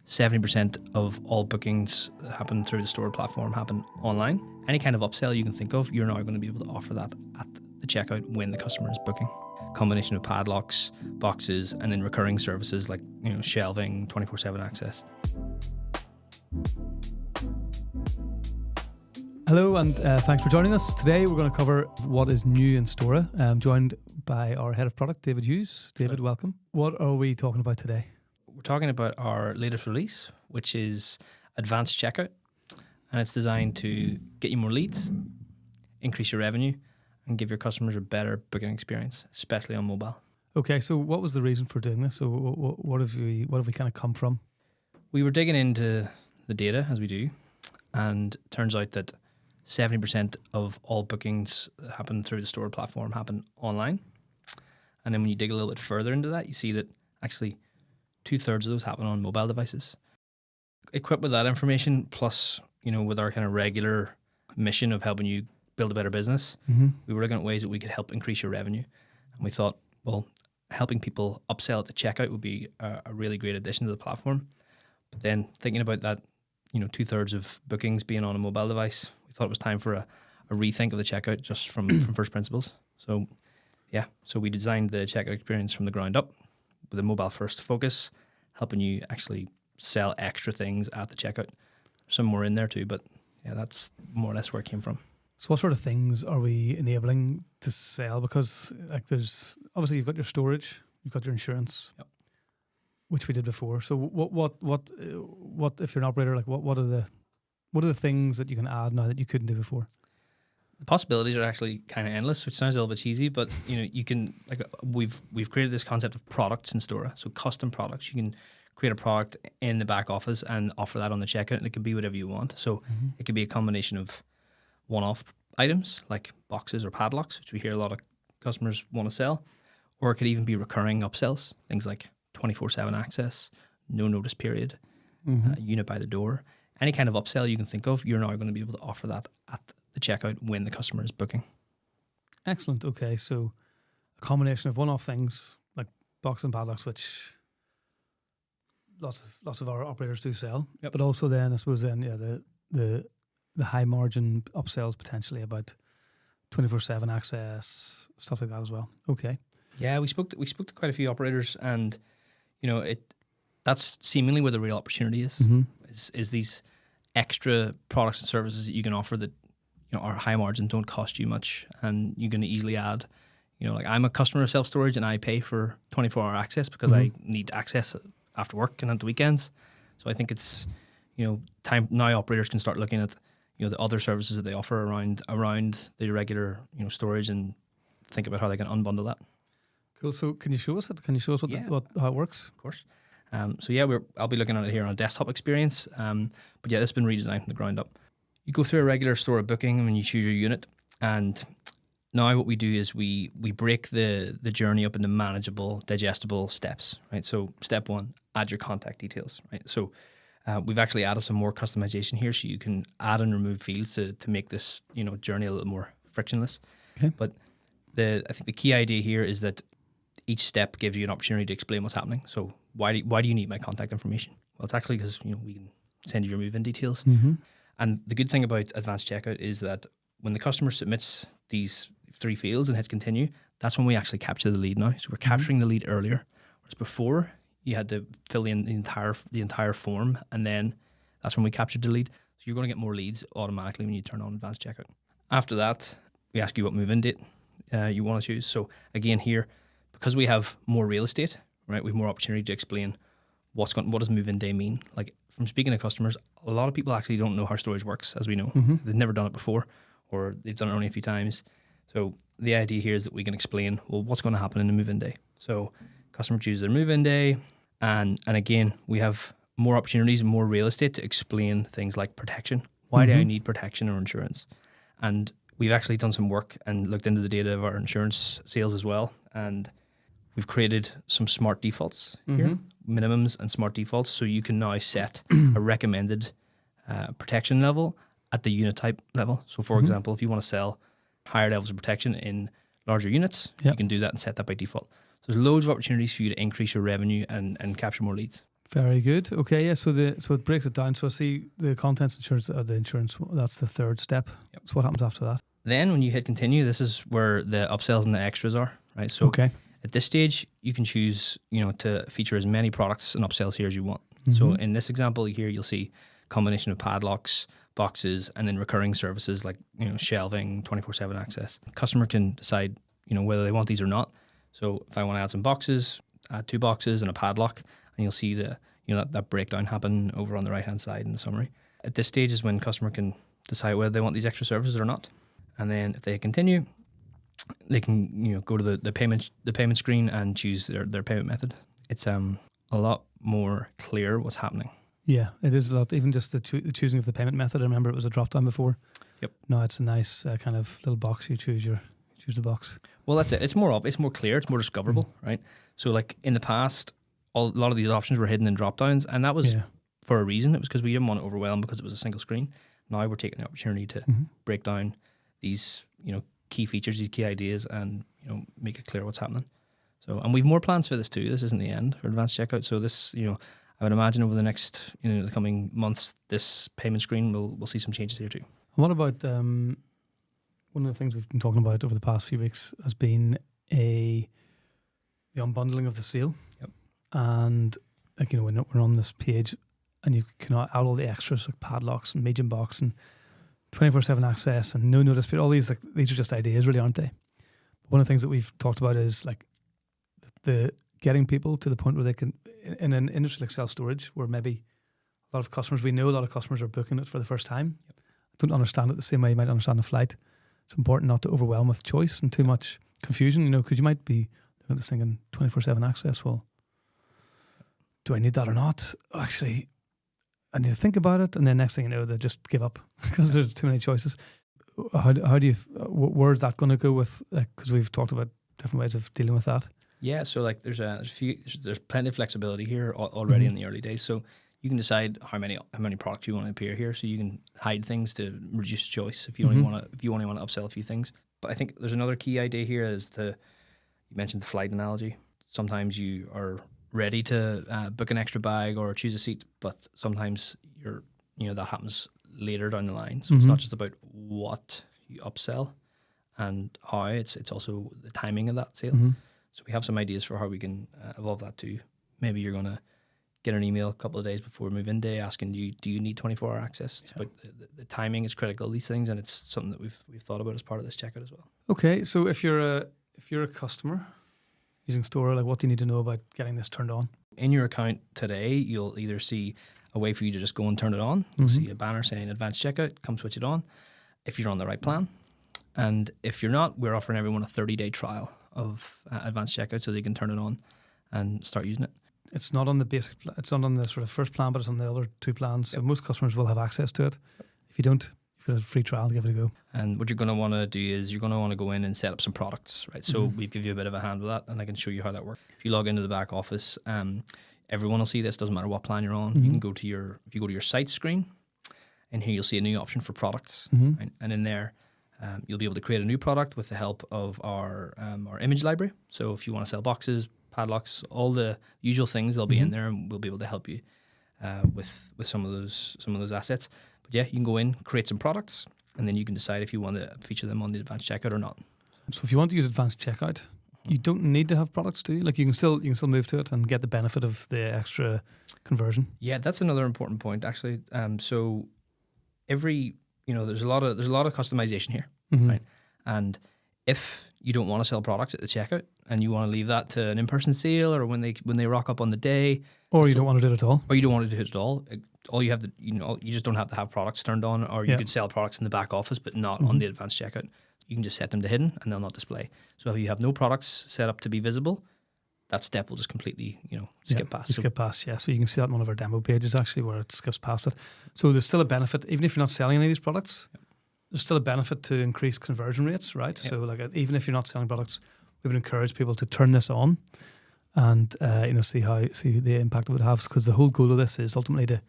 70% of all bookings that happen through the store platform happen online. Any kind of upsell you can think of, you're now going to be able to offer that at the checkout when the customer is booking. Combination of padlocks, boxes, and then recurring services like shelving, 24/7 access. Hello and thanks for joining us. Today we're going to cover what is new in Stora. I'm joined by our head of product, David Hughes. David, welcome. What are we talking about today? We're talking about our latest release, which is advanced checkout, and it's designed to get you more leads, increase your revenue, and give your customers a better booking experience, especially on mobile. Okay, so what was the reason for doing this? So what have we kind of come from? We were digging into the data, as we do, and it turns out that 70% of all bookings that happen through the store platform happen online. And then when you dig a little bit further into that, you see that actually 2/3 of those happen on mobile devices. Equipped with that information, plus, with our kind of regular mission of helping you build a better business, we were looking at ways that we could help increase your revenue. And we thought, well, helping people upsell at the checkout would be a really great addition to the platform. But then thinking about that, 2/3 of bookings being on a mobile device, we thought it was time for a rethink of the checkout just from first principles. So we designed the checkout experience from the ground up with a mobile first focus, helping you actually sell extra things at the checkout. Some more in there too, but yeah, that's more or less where it came from. So what sort of things are we enabling to sell? Because there's obviously you've got your storage, you've got your insurance, which we did before. So what if you're an operator? What are the things that you can add now that you couldn't do before? The possibilities are actually kind of endless, which sounds a little bit cheesy, but you can we've created this concept of products in Stora, so custom products. You can create a product in the back office and offer that on the checkout, and it can be whatever you want. So it could be a combination of one-off items like boxes or padlocks, which we hear a lot of customers want to sell, or it could even be recurring upsells, things like 24/7 access, no notice period, unit by the door. Any kind of upsell you can think of, you're now going to be able to offer that at the checkout when the customer is booking. Excellent. Okay, so a combination of one-off things like boxes and padlocks, which lots of our operators do sell, but also then I suppose the high margin upsells potentially about 24/7 access, stuff like that as well. Okay. Yeah, we spoke to quite a few operators, and that's seemingly where the real opportunity is. Is these extra products and services that you can offer that are high margin, don't cost you much, and you can easily add. Like I'm a customer of self-storage and I pay for 24-hour access because I need access after work and at the weekends. So I think it's time now operators can start looking at the other services that they offer around the regular storage and think about how they can unbundle that. Cool. So can you show us it? Can you show us how it works? Of course. I'll be looking at it here on a desktop experience. But yeah, this has been redesigned from the ground up. You go through a regular store booking when you choose your unit, and now what we do is we break the journey up into manageable, digestible steps. Right. So step 1, add your contact details. Right. So we've actually added some more customization here, so you can add and remove fields to make this journey a little more frictionless. Okay. But I think the key idea here is that each step gives you an opportunity to explain what's happening. So why do you need my contact information? Well, it's actually because we can send you your move-in details. And the good thing about advanced checkout is that when the customer submits these 3 fields and hits continue, that's when we actually capture the lead now. So we're capturing the lead earlier, whereas before you had to fill in the entire form, and then that's when we captured the lead. So you're going to get more leads automatically when you turn on advanced checkout. After that, we ask you what move-in date you want to choose. So again here, because we have more real estate, right, we have more opportunity to explain what does move-in day mean. Like from speaking to customers, a lot of people actually don't know how storage works, as we know. They've never done it before, or they've done it only a few times. So the idea here is that we can explain, well, what's going to happen in the move-in day. So customer chooses their move-in day, and again, we have more opportunities and more real estate to explain things like protection. Why do I need protection or insurance? And we've actually done some work and looked into the data of our insurance sales as well, and we've created some smart defaults here, minimums and smart defaults, so you can now set a recommended protection level at the unit type level. So for example, if you want to sell higher levels of protection in larger units, you can do that and set that by default. So there's loads of opportunities for you to increase your revenue and capture more leads. Very good. Okay, yeah. So it breaks it down. So I see the contents insurance, the insurance. That's the third step. Yep. So what happens after that? Then when you hit continue, this is where the upsells and the extras are, right? So Okay. at this stage, you can choose, to feature as many products and upsells here as you want. So in this example here, you'll see combination of padlocks, boxes, and then recurring services like shelving, 24/7 access. Customer can decide whether they want these or not. So if I want to add some boxes, add 2 boxes and a padlock, and you'll see that breakdown happen over on the right hand side in the summary. At this stage is when customer can decide whether they want these extra services or not. And then if they continue, they can go to the payment screen and choose their payment method. It's a lot more clear what's happening. Yeah, it is a lot. Even just the choosing of the payment method. I remember it was a drop down before. Yep. Now it's a nice kind of little box. You choose the box. Well, that's it. It's more clear. It's more discoverable, right? So like in the past, a lot of these options were hidden in drop downs, and that was for a reason. It was because we didn't want to overwhelm because it was a single screen. Now we're taking the opportunity to break down these key features, these key ideas, and make it clear what's happening. So, and we've more plans for this too. This isn't the end for advanced checkout. So this, I would imagine over the next, the coming months, this payment screen we'll see some changes here too. What about one of the things we've been talking about over the past few weeks has been the unbundling of the sale. Yep. And like when we're on this page, and you can add all the extras like padlocks and medium box and 24/7 access and no notice period. All these these are just ideas, really, aren't they? One of the things that we've talked about is like the getting people to the point where they can, in an industry like self-storage, where maybe a lot of customers, we know a lot of customers are booking it for the first time. Yep. Don't understand it the same way you might understand a flight. It's important not to overwhelm with choice and too much confusion, because you might be looking at this thinking 24/7 access. Well, do I need that or not? Actually, I need to think about it, and then next thing you know, they just give up because there's too many choices. How do you? Where's that going to go with? Because we've talked about different ways of dealing with that. Yeah, so like there's plenty of flexibility here already in the early days. So you can decide how many products you want to appear here. So you can hide things to reduce choice if you only want to upsell a few things. But I think there's another key idea here is you mentioned the flight analogy. Sometimes you are ready to book an extra bag or choose a seat, but sometimes that happens later down the line. So it's not just about what you upsell and how, it's also the timing of that sale. So we have some ideas for how we can evolve that too. Maybe you're going to get an email a couple of days before move-in day asking do you need 24-hour access. It's about the timing is critical, these things, and it's something that we've thought about as part of this checkout as well. Okay, so if you're a customer using Store, like what do you need to know about getting this turned on? In your account today, you'll either see a way for you to just go and turn it on. You'll see a banner saying advanced checkout, come switch it on if you're on the right plan. And if you're not, we're offering everyone a 30-day trial of advanced checkout so they can turn it on and start using it. It's not on the basic it's not on the sort of first plan, but it's on the other 2 plans. So most customers will have access to it. If you don't, you've got a free trial, give it a go. And what you're going to want to do is you're going to want to go in and set up some products, right? So we give you a bit of a hand with that, and I can show you how that works. If you log into the back office, everyone will see this, doesn't matter what plan you're on. You can go to if you go to your site screen, and here you'll see a new option for products. Right? And in there, you'll be able to create a new product with the help of our image library. So if you want to sell boxes, padlocks, all the usual things, they'll be in there, and we'll be able to help you with some of those assets. But yeah, you can go in, create some products, and then you can decide if you want to feature them on the advanced checkout or not. So if you want to use advanced checkout, you don't need to have products, do you? Like you can still move to it and get the benefit of the extra conversion. Yeah, that's another important point actually. So there's a lot of customization here, right? And if you don't want to sell products at the checkout and you want to leave that to an in-person sale or when they rock up on the day, or you don't want to do it at all, all you have to you just don't have to have products turned on, or you could sell products in the back office but not on the advanced checkout. You can just set them to hidden and they'll not display. So if you have no products set up to be visible, that step will just completely skip past. Skip past, yeah. So you can see that on one of our demo pages actually where it skips past it. So there's still a benefit, even if you're not selling any of these products, there's still a benefit to increase conversion rates, right? Yep. So like even if you're not selling products, we would encourage people to turn this on and see the impact it would have, because the whole goal of this is ultimately to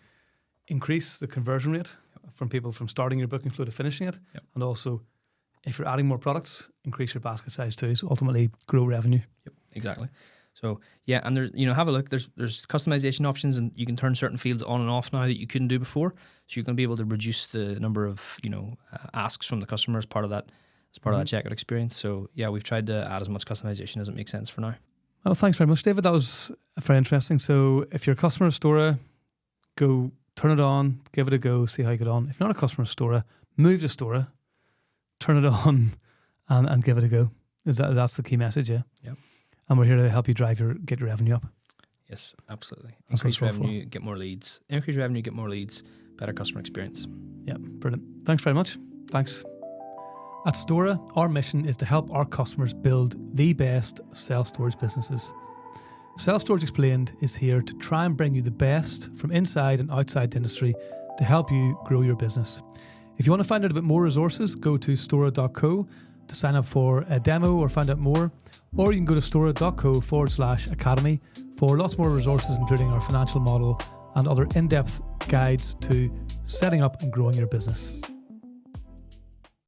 increase the conversion rate from people from starting your booking flow to finishing it, and also if you're adding more products, increase your basket size too. So ultimately grow revenue. Yep, exactly. So yeah, and there's, you know, have a look. There's customization options, and you can turn certain fields on and off now that you couldn't do before. So you're going to be able to reduce the number of, you know, asks from the customer as part of that of that checkout experience. So yeah, we've tried to add as much customization as it makes sense for now. Oh, thanks very much, David. That was very interesting. So if you're a customer of Stora, go turn it on, give it a go, see how you get on. If you're not a customer of Stora, move to Stora, turn it on, and give it a go. That's the key message, yeah? Yep. And we're here to help you get your revenue up. Yes, absolutely. That's Increase revenue, get more leads. Increase revenue, get more leads, better customer experience. Yeah, brilliant. Thanks very much. Thanks. At Stora, our mission is to help our customers build the best self-storage businesses. Self-Storage Explained is here to try and bring you the best from inside and outside the industry to help you grow your business. If you want to find out a bit more resources, go to stora.co to sign up for a demo or find out more, or you can go to stora.co/academy for lots more resources, including our financial model and other in-depth guides to setting up and growing your business.